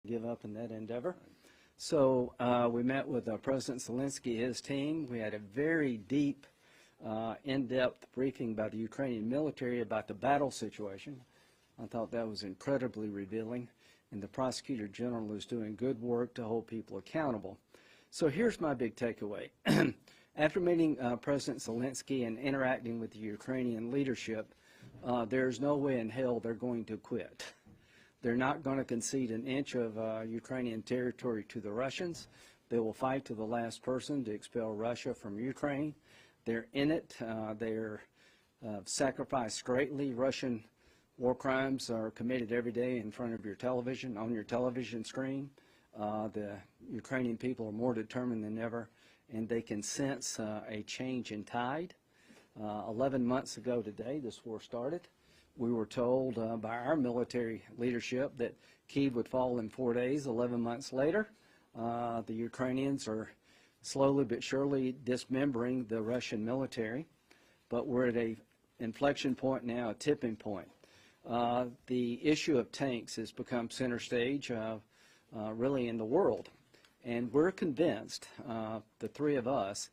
give up in that endeavor. So we met with President Zelensky, his team. We had a very deep, in-depth briefing by the Ukrainian military about the battle situation. I thought that was incredibly revealing, and the Prosecutor General is doing good work to hold people accountable. So here's my big takeaway. After meeting President Zelensky and interacting with the Ukrainian leadership, there's no way in hell they're going to quit. They're not going to concede an inch of Ukrainian territory to the Russians. They will fight to the last person to expel Russia from Ukraine. They're in it. They're sacrificed greatly. Russian war crimes are committed every day in front of your television, on your television screen. The Ukrainian people are more determined than ever, and they can sense a change in tide. 11 months ago today, this war started. We were told by our military leadership that Kyiv would fall in 4 days. 11 months later, the Ukrainians are slowly but surely dismembering the Russian military. But we're at an inflection point now, a tipping point. The issue of tanks has become center stage really in the world. And we're convinced, the three of us,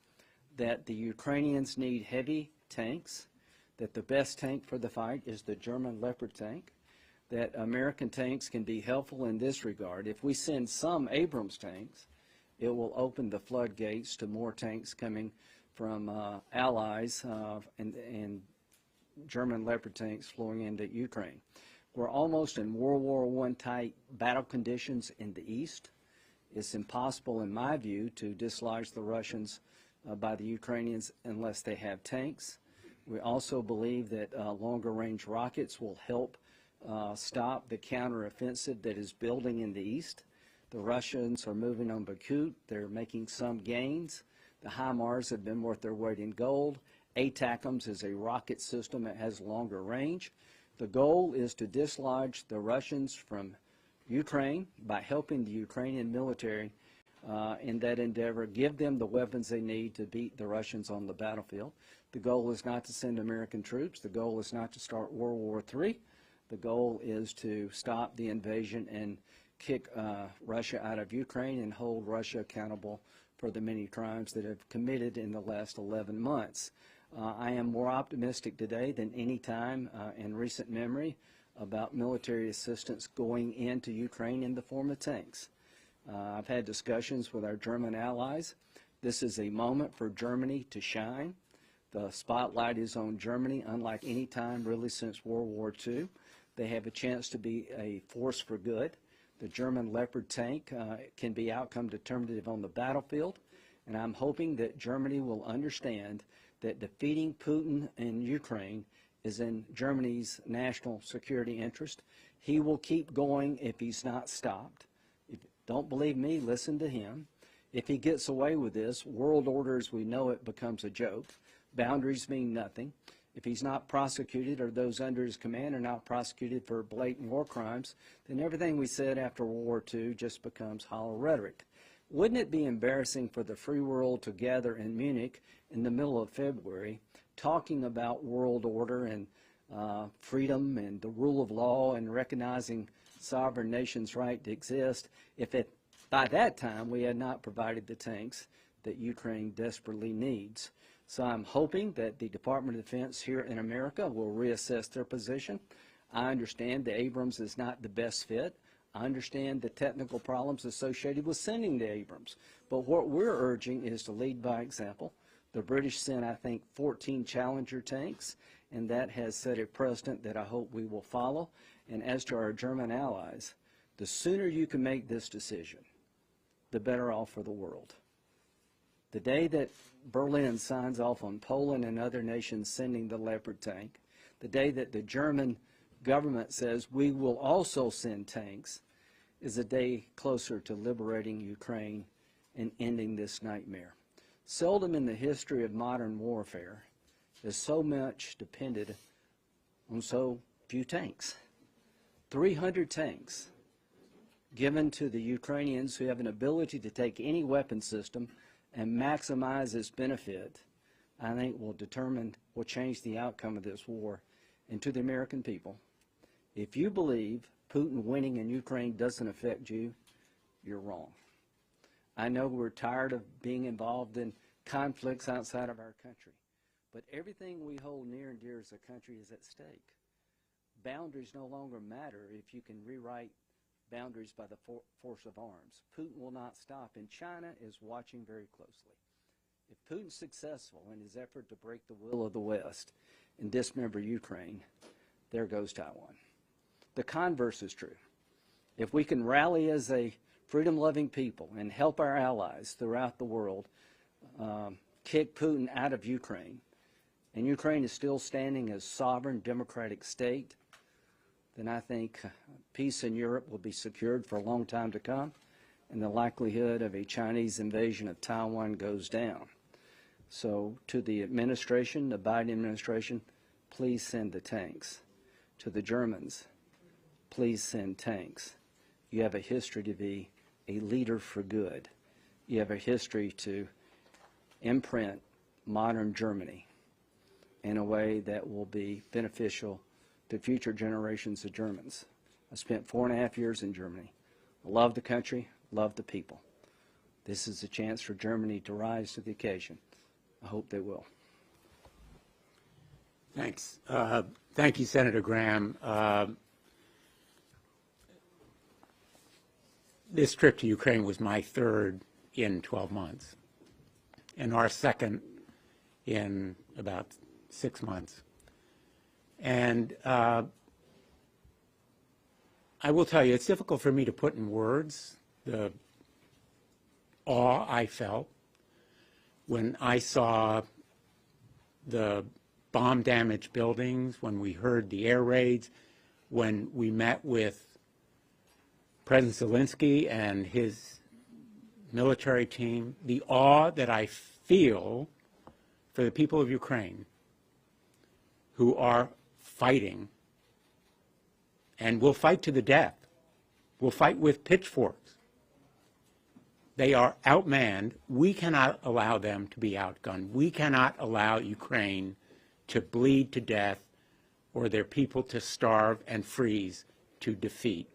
that the Ukrainians need heavy tanks, that the best tank for the fight is the German Leopard tank, that American tanks can be helpful in this regard. If we send some Abrams tanks, it will open the floodgates to more tanks coming from allies and German Leopard tanks flowing into Ukraine. We're almost in World War I type battle conditions in the east. It's impossible, in my view, to dislodge the Russians by the Ukrainians unless they have tanks. We also believe that longer range rockets will help stop the counteroffensive that is building in the east. The Russians are moving on Bakhmut. They're making some gains. The HIMARS have been worth their weight in gold. ATACMS is a rocket system that has longer range. The goal is to dislodge the Russians from Ukraine by helping the Ukrainian military in that endeavor, give them the weapons they need to beat the Russians on the battlefield. The goal is not to send American troops. The goal is not to start World War III. The goal is to stop the invasion and kick Russia out of Ukraine and hold Russia accountable for the many crimes that have committed in the last 11 months. I am more optimistic today than any time in recent memory about military assistance going into Ukraine in the form of tanks. I've had discussions with our German allies. This is a moment for Germany to shine. The spotlight is on Germany, unlike any time really since World War II. They have a chance to be a force for good. The German Leopard tank can be outcome determinative on the battlefield, and I'm hoping that Germany will understand that defeating Putin in Ukraine is in Germany's national security interest. He will keep going if he's not stopped. If you don't believe me, listen to him. If he gets away with this, world order as we know it becomes a joke. Boundaries mean nothing. If he's not prosecuted, or those under his command are not prosecuted for blatant war crimes, then everything we said after World War II just becomes hollow rhetoric. Wouldn't it be embarrassing for the free world to gather in Munich in the middle of February talking about world order and freedom and the rule of law and recognizing sovereign nations' right to exist if by that time we had not provided the tanks that Ukraine desperately needs? So I'm hoping that the Department of Defense here in America will reassess their position. I understand the Abrams is not the best fit. I understand the technical problems associated with sending the Abrams. But what we're urging is to lead by example. The British sent, I think, 14 Challenger tanks, and that has set a precedent that I hope we will follow. And as to our German allies, the sooner you can make this decision, the better off for the world. The day that Berlin signs off on Poland and other nations sending the Leopard tank, the day that the German government says we will also send tanks, is a day closer to liberating Ukraine and ending this nightmare. Seldom in the history of modern warfare has so much depended on so few tanks. 300 tanks given to the Ukrainians who have an ability to take any weapon system and maximize its benefit, I think will change the outcome of this war. And to the American people, if you believe Putin winning in Ukraine doesn't affect you, you're wrong. I know we're tired of being involved in conflicts outside of our country, but everything we hold near and dear as a country is at stake. Boundaries no longer matter if you can rewrite boundaries by the force of arms. Putin will not stop, and China is watching very closely. If Putin's successful in his effort to break the will of the West and dismember Ukraine, there goes Taiwan. The converse is true. If we can rally as a freedom-loving people and help our allies throughout the world kick Putin out of Ukraine, and Ukraine is still standing as a sovereign democratic state, then I think peace in Europe will be secured for a long time to come, and the likelihood of a Chinese invasion of Taiwan goes down. So to the administration, the Biden administration, please send the tanks. To the Germans, please send tanks. You have a history to be a leader for good. You have a history to imprint modern Germany in a way that will be beneficial to future generations of Germans. I spent 4.5 years in Germany. I love the country, love the people. This is a chance for Germany to rise to the occasion. I hope they will. Thanks. Thank you, Senator Graham. This trip to Ukraine was my third in 12 months, and our second in about 6 months. And I will tell you, it's difficult for me to put in words the awe I felt when I saw the bomb-damaged buildings, when we heard the air raids, when we met with President Zelensky and his military team, the awe that I feel for the people of Ukraine who are fighting and will fight to the death, will fight with pitchforks. They are outmanned. We cannot allow them to be outgunned. We cannot allow Ukraine to bleed to death or their people to starve and freeze to defeat.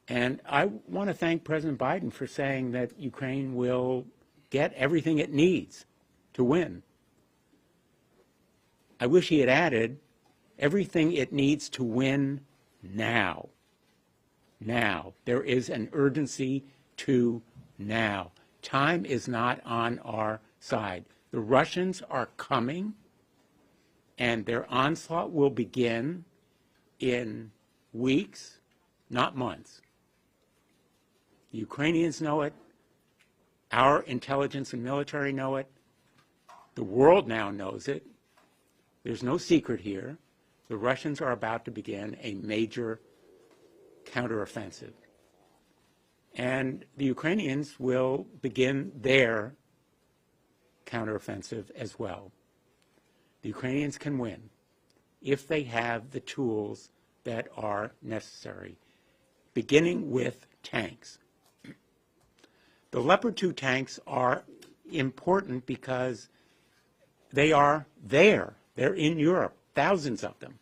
And I want to thank President Biden for saying that Ukraine will get everything it needs to win. I wish he had added everything it needs to win now. Now. There is an urgency to now. Time is not on our side. The Russians are coming, and their onslaught will begin in weeks, not months. The Ukrainians know it. Our intelligence and military know it. The world now knows it. There's no secret here. The Russians are about to begin a major counteroffensive. And the Ukrainians will begin their counteroffensive as well. The Ukrainians can win if they have the tools that are necessary, beginning with tanks. The Leopard 2 tanks are important because they are there. They're in Europe, thousands of them,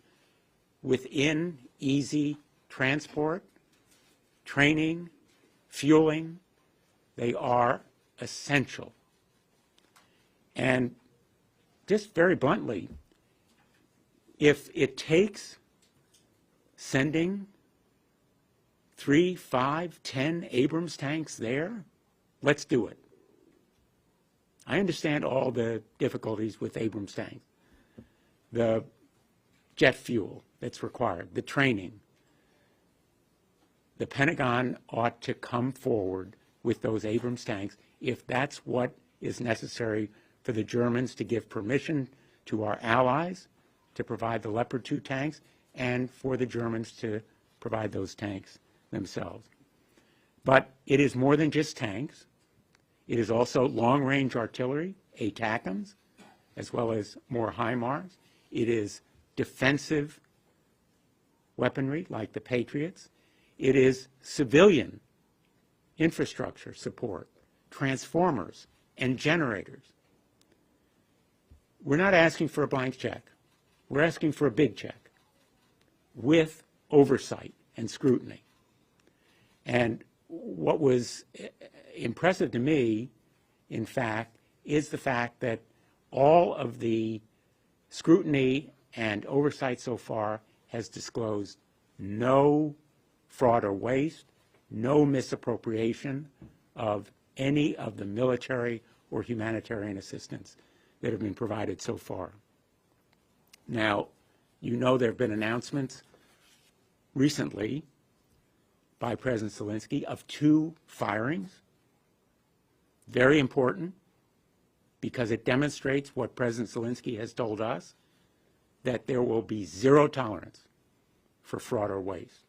within easy transport, training, fueling. They are essential. And just very bluntly, if it takes sending 3, 5, 10 Abrams tanks there, let's do it. I understand all the difficulties with Abrams tanks, the jet fuel that's required, the training. The Pentagon ought to come forward with those Abrams tanks if that's what is necessary for the Germans to give permission to our allies to provide the Leopard 2 tanks and for the Germans to provide those tanks themselves. But it is more than just tanks. It is also long-range artillery, ATACMS, as well as more HIMARS. It is defensive weaponry like the Patriots. It is civilian infrastructure support, transformers, and generators. We're not asking for a blank check. We're asking for a big check with oversight and scrutiny. And what was impressive to me, in fact, is the fact that all of the scrutiny and oversight so far has disclosed no fraud or waste, no misappropriation of any of the military or humanitarian assistance that have been provided so far. Now, you know there have been announcements recently by President Zelensky of 2 firings. Very important, because it demonstrates what President Zelensky has told us, that there will be zero tolerance for fraud or waste.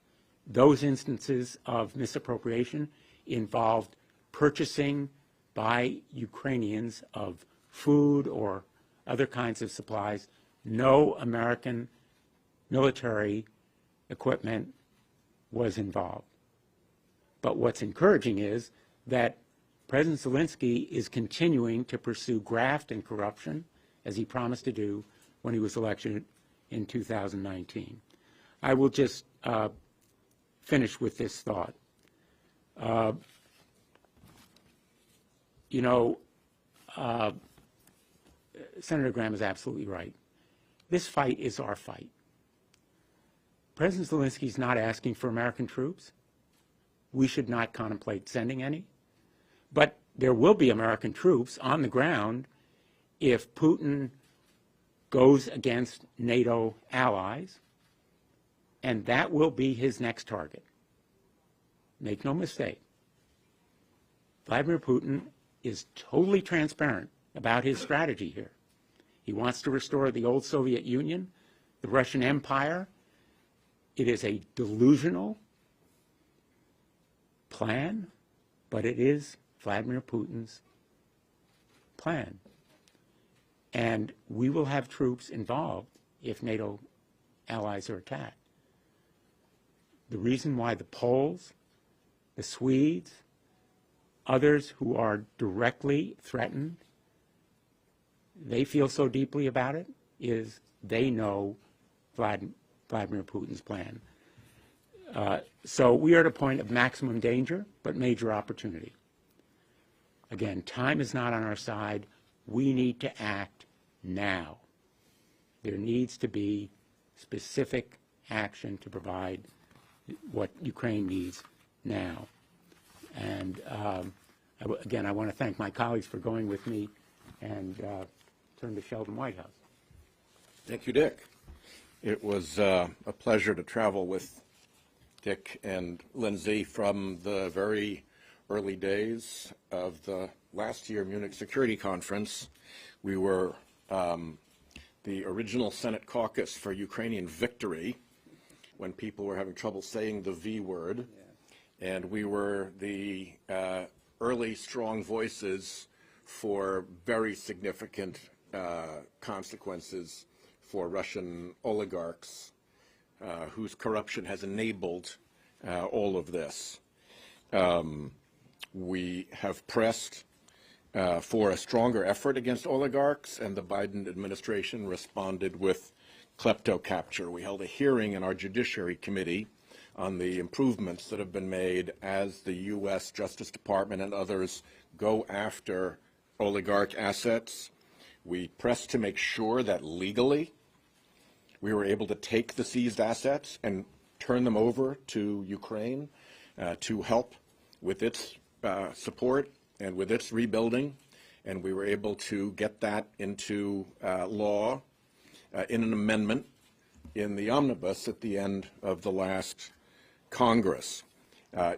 Those instances of misappropriation involved purchasing by Ukrainians of food or other kinds of supplies. No American military equipment was involved. But what's encouraging is that President Zelensky is continuing to pursue graft and corruption, as he promised to do when he was elected in 2019. I will just finish with this thought. Senator Graham is absolutely right. This fight is our fight. President Zelensky is not asking for American troops. We should not contemplate sending any. But there will be American troops on the ground if Putin goes against NATO allies, and that will be his next target. Make no mistake. Vladimir Putin is totally transparent about his strategy here. He wants to restore the old Soviet Union, the Russian Empire. It is a delusional plan, but it is Vladimir Putin's plan. And we will have troops involved if NATO allies are attacked. The reason why the Poles, the Swedes, others who are directly threatened, they feel so deeply about it, is they know Vladimir Putin's plan. So we are at a point of maximum danger, but major opportunity. Again, time is not on our side. We need to act now. There needs to be specific action to provide what Ukraine needs now. And again, I want to thank my colleagues for going with me, and turn to Sheldon Whitehouse. Thank you, Dick. It was a pleasure to travel with Dick and Lindsey from the very early days of the last year Munich Security Conference. We were the original Senate caucus for Ukrainian victory when people were having trouble saying the V word. Yeah. And we were the early strong voices for very significant consequences for Russian oligarchs whose corruption has enabled all of this. We have pressed for a stronger effort against oligarchs, and the Biden administration responded with klepto-capture. We held a hearing in our Judiciary Committee on the improvements that have been made as the U.S. Justice Department and others go after oligarch assets. We pressed to make sure that legally we were able to take the seized assets and turn them over to Ukraine to help with its support and with its rebuilding. And we were able to get that into law in an amendment in the omnibus at the end of the last Congress.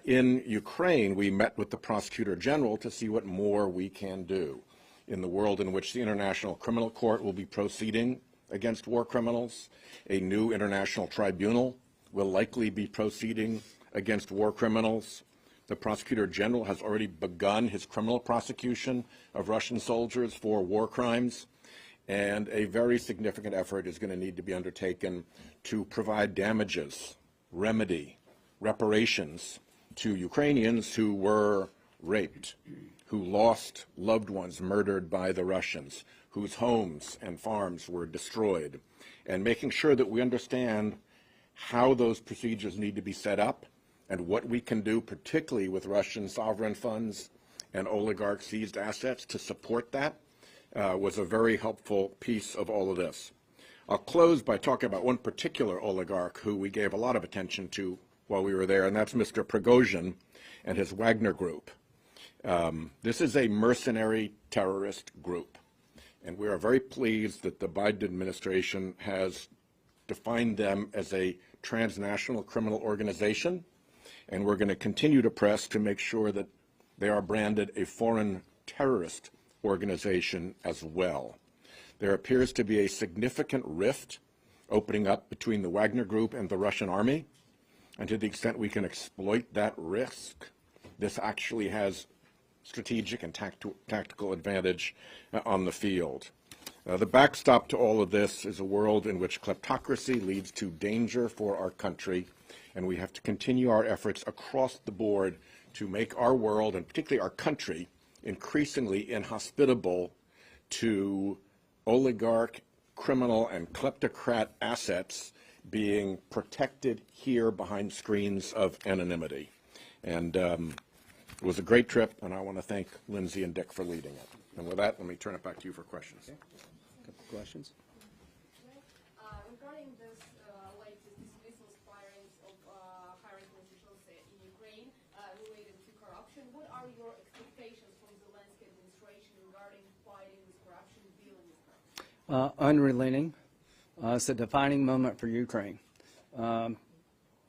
In Ukraine, we met with the Prosecutor General to see what more we can do in the world in which the International Criminal Court will be proceeding against war criminals. A new international tribunal will likely be proceeding against war criminals. The Prosecutor General has already begun his criminal prosecution of Russian soldiers for war crimes, and a very significant effort is going to need to be undertaken to provide damages, remedy, reparations to Ukrainians who were raped, who lost loved ones murdered by the Russians, whose homes and farms were destroyed, and making sure that we understand how those procedures need to be set up and what we can do, particularly with Russian sovereign funds and oligarch seized assets to support that, was a very helpful piece of all of this. I'll close by talking about one particular oligarch who we gave a lot of attention to while we were there, and that's Mr. Prigozhin and his Wagner Group. This is a mercenary terrorist group, and we are very pleased that the Biden administration has defined them as a transnational criminal organization, and we're going to continue to press to make sure that they are branded a foreign terrorist organization as well. There appears to be a significant rift opening up between the Wagner Group and the Russian army, and to the extent we can exploit that risk, this actually has strategic and tactical advantage on the field. The backstop to all of this is a world in which kleptocracy leads to danger for our country, and we have to continue our efforts across the board to make our world, and particularly our country, increasingly inhospitable to oligarch, criminal, and kleptocrat assets being protected here behind screens of anonymity. And it was a great trip, and I want to thank Lindsey and Dick for leading it. And with that, let me turn it back to you for questions. Okay. A couple questions? Regarding this latest dismissals, firings of high-ranking officials in Ukraine related to corruption, what are your expectations from the Zelensky administration regarding fighting this corruption, dealing with corruption? Unrelenting. It's a defining moment for Ukraine.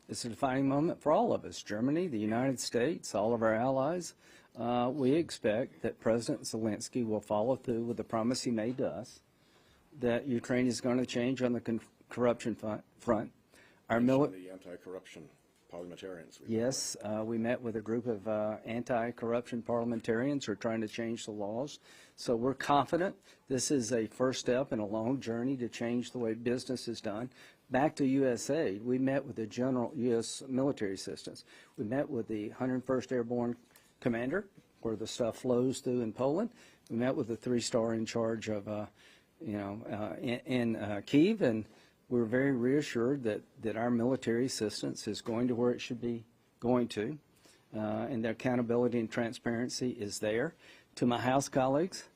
It's a defining moment for all of us, Germany, the United States, all of our allies. We expect that President Zelensky will follow through with the promise he made to us that Ukraine is going to change on the corruption front. Our military. The anti-corruption parliamentarians. Yes, we met with a group of anti-corruption parliamentarians who are trying to change the laws. So we're confident this is a first step in a long journey to change the way business is done. Back to USAID, we met with the general U.S. military assistance. We met with the 101st Airborne Commander, where the stuff flows through in Poland. We met with the 3-star in charge of, in Kyiv, and we're very reassured that our military assistance is going to where it should be going to, and the accountability and transparency is there. To my House colleagues,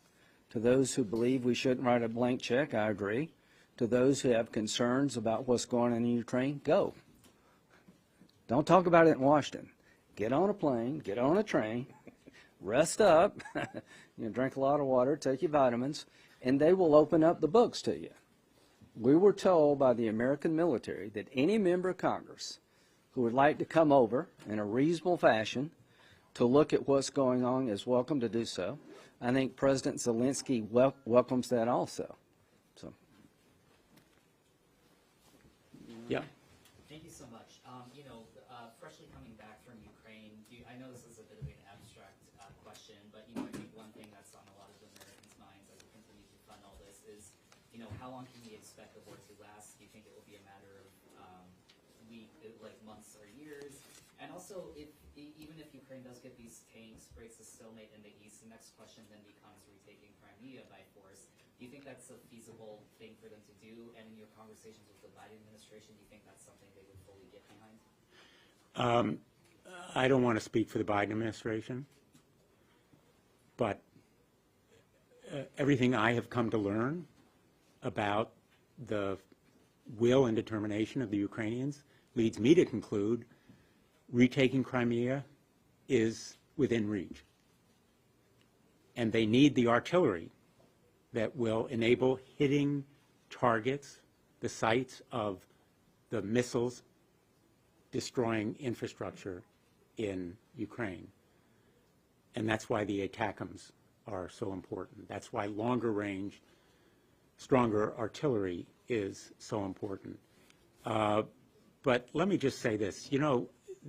to those who believe we shouldn't write a blank check, I agree. To those who have concerns about what's going on in Ukraine, go. Don't talk about it in Washington. Get on a plane, get on a train, rest up, drink a lot of water, take your vitamins, and they will open up the books to you. We were told by the American military that any member of Congress who would like to come over in a reasonable fashion to look at what's going on is welcome to do so. I think President Zelensky welcomes that also. So. Yeah. Thank you so much. Freshly coming back from Ukraine, I know this is a bit of an abstract question, but I think one thing that's on a lot of Americans' minds as we continue to fund all this is, how long can we expect the war to last? Do you think it will be a matter of months or years? And also, even if Ukraine does get these tanks, breaks the stalemate in the east, the next question then becomes retaking Crimea by force. Do you think that's a feasible thing for them to do? And in your conversations with the Biden administration, do you think that's something they would fully get behind? I don't want to speak for the Biden administration, but everything I have come to learn about the will and determination of the Ukrainians leads me to conclude retaking Crimea is within reach. And they need the artillery that will enable hitting targets, the sites of the missiles destroying infrastructure in Ukraine. And that's why the ATACMS are so important. That's why longer range, stronger artillery is so important. But let me just say this,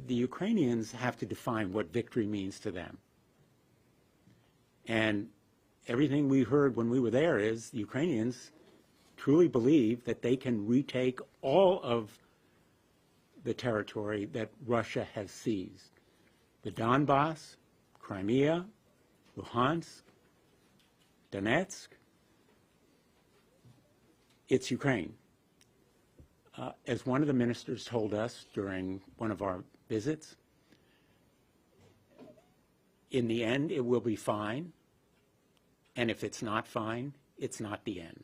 the Ukrainians have to define what victory means to them. And everything we heard when we were there is the Ukrainians truly believe that they can retake all of the territory that Russia has seized. The Donbass, Crimea, Luhansk, Donetsk, it's Ukraine. As one of the ministers told us during one of our visits, in the end, it will be fine, and if it's not fine, it's not the end.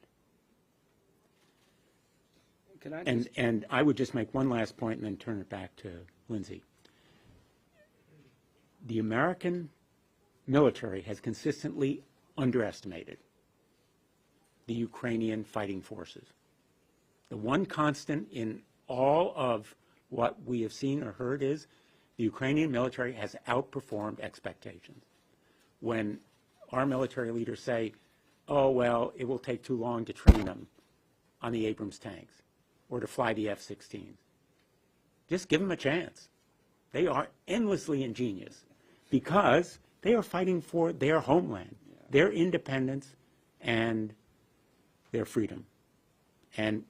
Can I just, And I would just make one last point and then turn it back to Lindsey. The American military has consistently underestimated the Ukrainian fighting forces. The one constant in all of what we have seen or heard is the Ukrainian military has outperformed expectations. When our military leaders say, oh, well, it will take too long to train them on the Abrams tanks or to fly the F-16s. Just give them a chance. They are endlessly ingenious because they are fighting for their homeland, their independence, and their freedom. And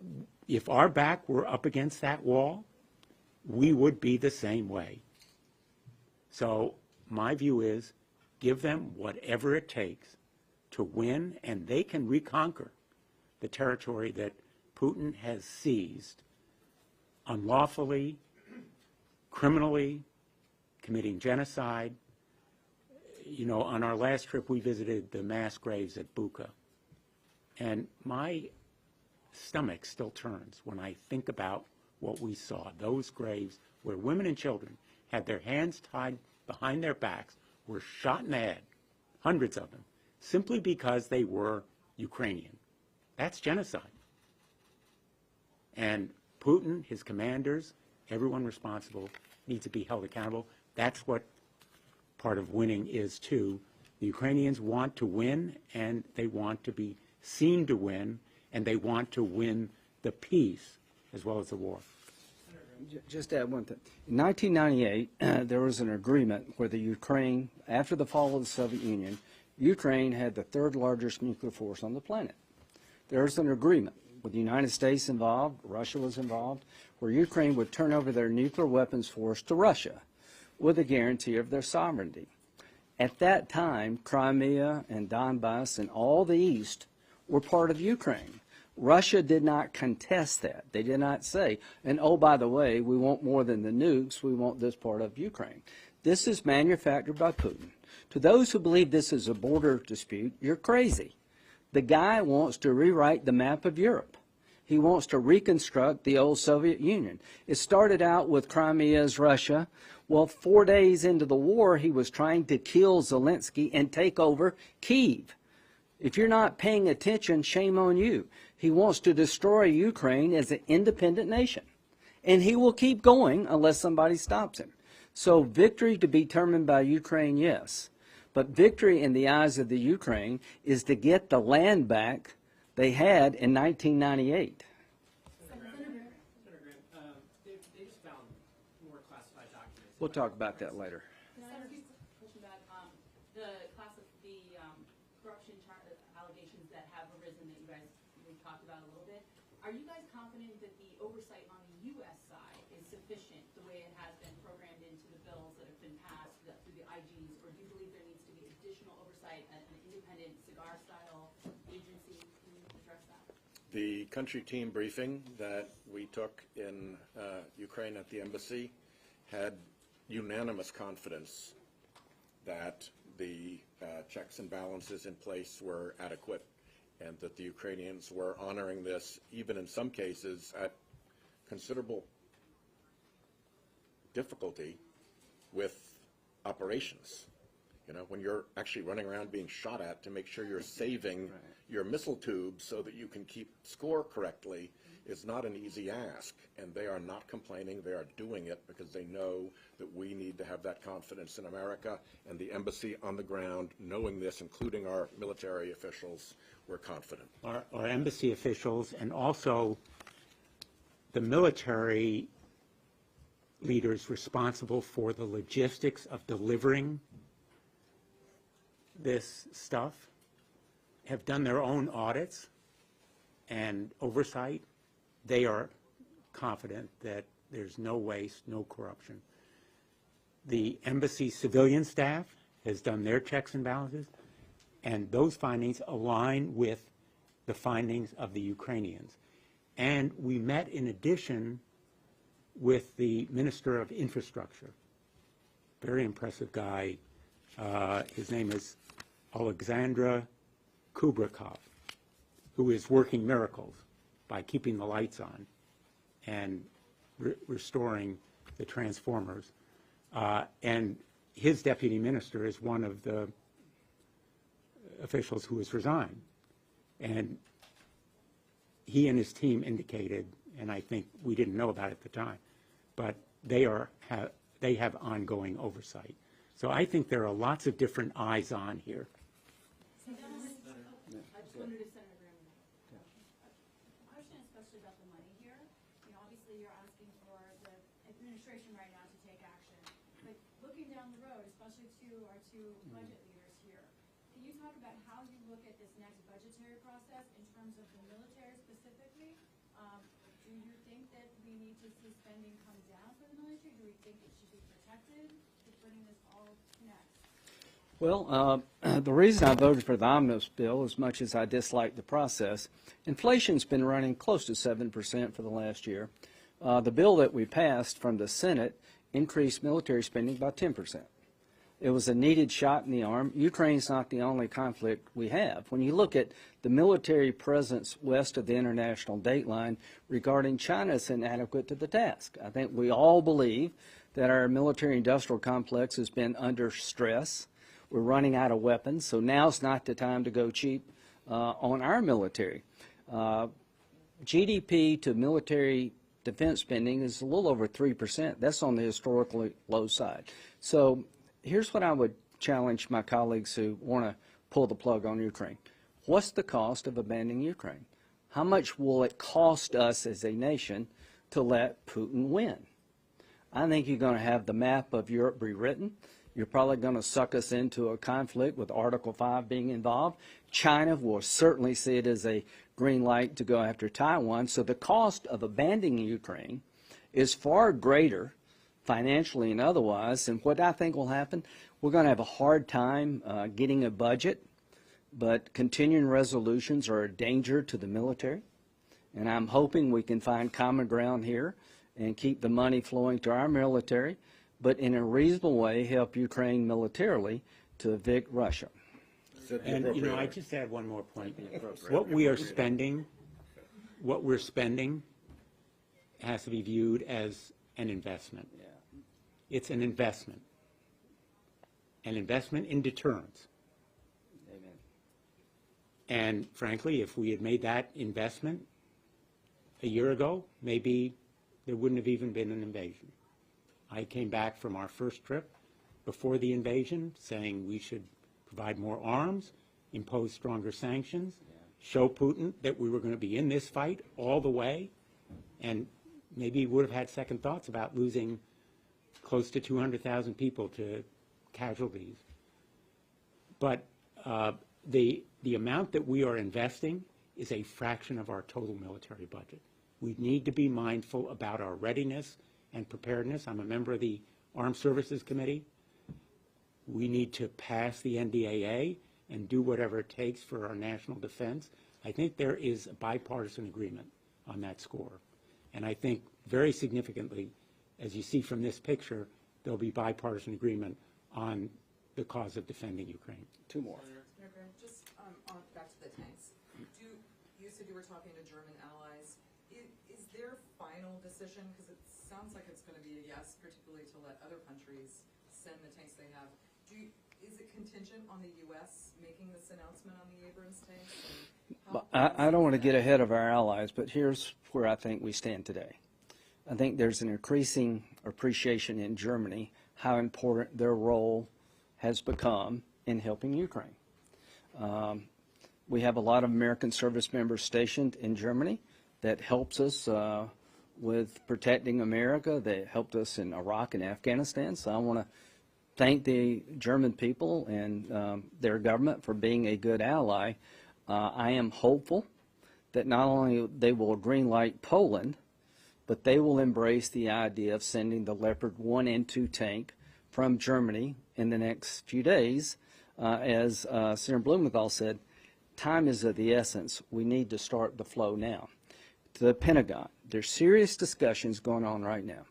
if our back were up against that wall, we would be the same way. So my view is give them whatever it takes to win, and they can reconquer the territory that Putin has seized unlawfully, criminally, committing genocide. You know, on our last trip, we visited the mass graves at Bucha. And my stomach still turns when I think about what we saw. Those graves where women and children had their hands tied behind their backs, were shot in the head, hundreds of them, simply because they were Ukrainian. That's genocide. And Putin, his commanders, everyone responsible needs to be held accountable. That's what part of winning is too. The Ukrainians want to win, and they want to be seen to win, and they want to win the peace as well as the war. just to add one thing. In 1998, there was an agreement where the Ukraine, after the fall of the Soviet Union, Ukraine had the third largest nuclear force on the planet. There was an agreement with the United States involved, Russia was involved, where Ukraine would turn over their nuclear weapons force to Russia with a guarantee of their sovereignty. At that time, Crimea and Donbass and all the East were part of Ukraine. Russia did not contest that. They did not say, and oh, by the way, we want more than the nukes, we want this part of Ukraine. This is manufactured by Putin. To those who believe this is a border dispute, you're crazy. The guy wants to rewrite the map of Europe. He wants to reconstruct the old Soviet Union. It started out with Crimea as Russia. Well, 4 days into the war, he was trying to kill Zelensky and take over Kyiv. If you're not paying attention, shame on you. He wants to destroy Ukraine as an independent nation. And he will keep going unless somebody stops him. So victory to be determined by Ukraine, yes. But victory in the eyes of the Ukraine is to get the land back they had in 1998. Senator Graham, they just found more classified documents. We'll talk about that later. Can I ask you a question about the corruption allegations that have arisen that you guys talked about a little bit? Are you guys confident that the oversight on the U.S. side is sufficient the way it has been programmed into the bills that have been passed through the IGs, or do you believe there needs to be additional oversight at an independent cigar-style agency? Can you address that? The country team briefing that we took in Ukraine at the embassy had unanimous confidence that the checks and balances in place were adequate and that the Ukrainians were honoring this, even in some cases at considerable difficulty with operations. You know, when you're actually running around being shot at to make sure you're saving your missile tubes so that you can keep score correctly is not an easy ask. And they are not complaining. They are doing it because they know that we need to have that confidence in America. And the embassy on the ground, knowing this, including our military officials, were confident. Our embassy officials and also the military leaders responsible for the logistics of delivering this stuff have done their own audits and oversight. They are confident that there's no waste, no corruption. The embassy civilian staff has done their checks and balances, and those findings align with the findings of the Ukrainians. And we met in addition with the Minister of Infrastructure, very impressive guy. His name is Alexandra Kubrikov, who is working miracles by keeping the lights on and restoring the transformers. And his deputy minister is one of the officials who has resigned. And he and his team indicated, and I think we didn't know about it at the time, but they have ongoing oversight. So I think there are lots of different eyes on here. I just wanted to Senator Graham. A question especially about the money here. You know, obviously you're asking for the administration right now to take action. But looking down the road, especially to our two budget leaders here, can you talk about how you look at this next budgetary process in terms of the military specifically? Do you think that we need to see spending come down for the military? Do we think it should be protected? To bring this all next? Well, the reason I voted for the omnibus bill, as much as I dislike the process, inflation's been running close to 7% for the last year. The bill that we passed from the Senate increased military spending by 10%. It was a needed shot in the arm. Ukraine's not the only conflict we have. When you look at the military presence west of the international date line regarding China, it's inadequate to the task. I think we all believe that our military-industrial complex has been under stress. We're running out of weapons, so now's not the time to go cheap on our military. GDP to military defense spending is a little over 3%. That's on the historically low side. So here's what I would challenge my colleagues who want to pull the plug on Ukraine. What's the cost of abandoning Ukraine? How much will it cost us as a nation to let Putin win? I think you're going to have the map of Europe rewritten. You're probably going to suck us into a conflict with Article 5 being involved. China will certainly see it as a green light to go after Taiwan. So the cost of abandoning Ukraine is far greater financially and otherwise. And what I think will happen, we're going to have a hard time getting a budget, but continuing resolutions are a danger to the military. And I'm hoping we can find common ground here and keep the money flowing to our military, but in a reasonable way help Ukraine militarily to evict Russia. And, you know, I just add one more point. What we're spending has to be viewed as an investment. It's an investment in deterrence. Amen. And frankly, if we had made that investment a year ago, maybe there wouldn't have even been an invasion. I came back from our first trip before the invasion saying we should provide more arms, impose stronger sanctions, show Putin that we were going to be in this fight all the way, and maybe would have had second thoughts about losing close to 200,000 people to casualties. But the amount that we are investing is a fraction of our total military budget. We need to be mindful about our readiness and preparedness. I'm a member of the Armed Services Committee. We need to pass the NDAA and do whatever it takes for our national defense. I think there is a bipartisan agreement on that score. And I think very significantly, as you see from this picture, there'll be bipartisan agreement on the cause of defending Ukraine. Two more. Just back to the tanks. You said you were talking to German allies. Is their final decision, because it sounds like it's going to be a yes, particularly to let other countries send the tanks they have, is it contingent on the U.S. making this announcement on the Abrams tanks? I don't want to get ahead of our allies, but here's where I think we stand today. I think there's an increasing appreciation in Germany how important their role has become in helping Ukraine. We have a lot of American service members stationed in Germany that helps us with protecting America. They helped us in Iraq and Afghanistan. So I want to thank the German people and their government for being a good ally. I am hopeful that not only they will green light Poland, but they will embrace the idea of sending the Leopard 1 and 2 tank from Germany in the next few days. As Senator Blumenthal said, time is of the essence. We need to start the flow now. to the Pentagon. There's serious discussions going on right now.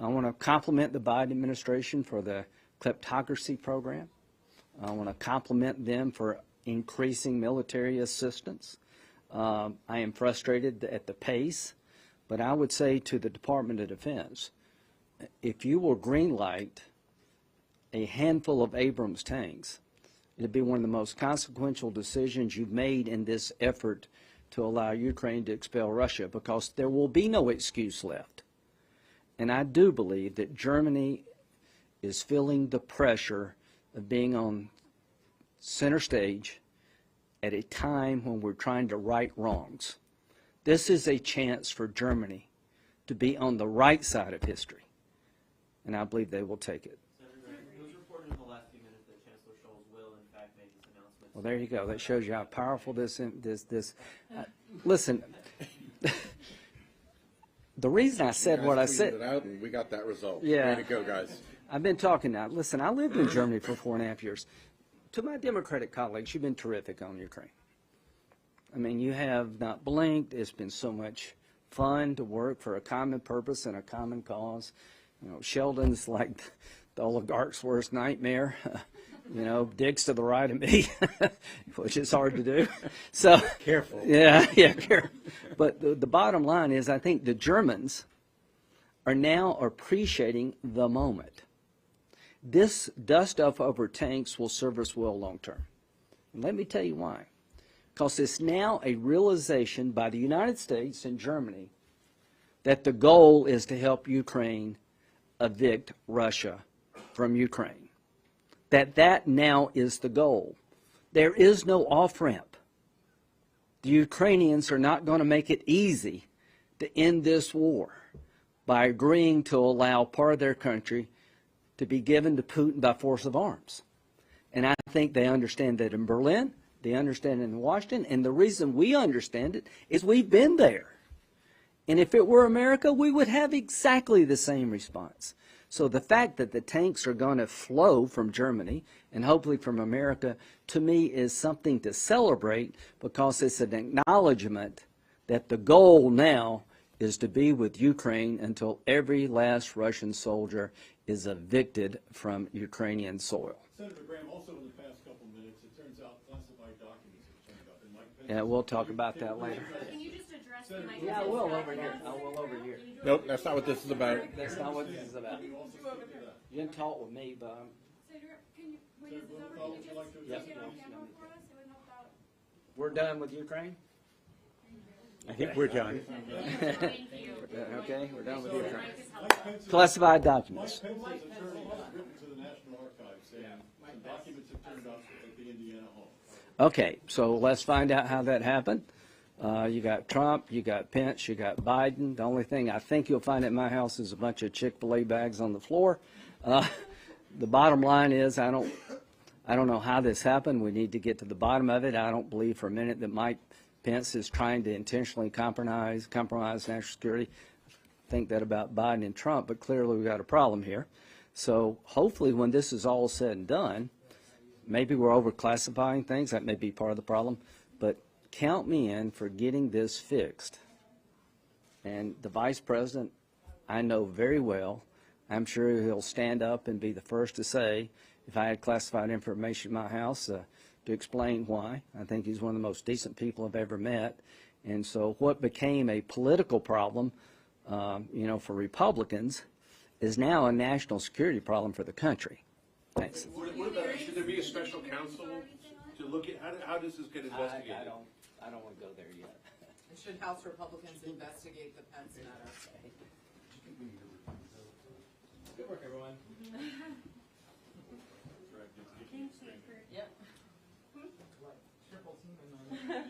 I want to compliment the Biden administration for the kleptocracy program. I want to compliment them for increasing military assistance. I am frustrated at the pace, but I would say to the Department of Defense, if you will greenlight a handful of Abrams tanks, it'd be one of the most consequential decisions you've made in this effort to allow Ukraine to expel Russia, because there will be no excuse left. And I do believe that Germany is feeling the pressure of being on center stage at a time when we're trying to right wrongs. This is a chance for Germany to be on the right side of history, and I believe they will take it. Senator Graham, it was reported in the last few minutes that Chancellor Scholz will, in fact, make this announcement. Well, there you go. That shows you how powerful this. Listen, the reason I said what I said. It out and we got that result. Yeah. Way to go, guys. I've been talking now. Listen, I lived in Germany for 4.5 years. To my Democratic colleagues, you've been terrific on Ukraine. I mean, you have not blinked. It's been so much fun to work for a common purpose and a common cause. You know, Sheldon's like the oligarch's worst nightmare. You know, digs to the right of me, which is hard to do. So Careful. Yeah, careful. But the bottom line is, I think the Germans are now appreciating the moment. This dust up over tanks will serve us well long term. And let me tell you why. Because it's now a realization by the United States and Germany that the goal is to help Ukraine evict Russia from Ukraine. That now is the goal. There is no off-ramp. The Ukrainians are not going to make it easy to end this war by agreeing to allow part of their country to be given to Putin by force of arms. And I think they understand that in Berlin, they understand it in Washington, and the reason we understand it is we've been there. And if it were America, we would have exactly the same response. So the fact that the tanks are going to flow from Germany and hopefully from America, to me, is something to celebrate, because it's an acknowledgement that the goal now is to be with Ukraine until every last Russian soldier is evicted from Ukrainian soil. Senator Graham, also in the past couple minutes, it turns out classified documents have turned up. And Mike Pence, Yeah, we'll talk about that later. Can you just address the Mike Yeah, I Pence will over here. documents? I will over here. Nope, that's not what this is about. That's not what this is about. You didn't talk with me, but Senator, can you, when this is over, Blumenthal, can you would you like just to take address it on it? camera for us? It would help out. we're done with Ukraine? I think we're done. Thank you. Okay, we're done with Ukraine. Mike is helpful. Classified documents. Mike Pence's attorney has written to the National Archives saying some documents have turned up at the Indiana home. Okay, so let's find out how that happened. You got Trump, you got Pence, you got Biden. The only thing I think you'll find at my house is a bunch of Chick-fil-A bags on the floor. The bottom line is, I don't know how this happened. We need to get to the bottom of it. I don't believe for a minute that Mike Pence is trying to intentionally compromise national security. I think that about Biden and Trump, but clearly we've got a problem here. So hopefully when this is all said and done, maybe we're overclassifying things. That may be part of the problem. But count me in for getting this fixed. And the Vice President, I know very well, I'm sure he'll stand up and be the first to say, if I had classified information in my house, to explain why. I think he's one of the most decent people I've ever met. And so what became a political problem, for Republicans, is now a national security problem for the country. Thanks. What about, should there be a special counsel to look at, how does this get investigated? I don't want to go there yet. And should House Republicans investigate the Pence matter? Good work, everyone. Thank you for Yep. Triple team in on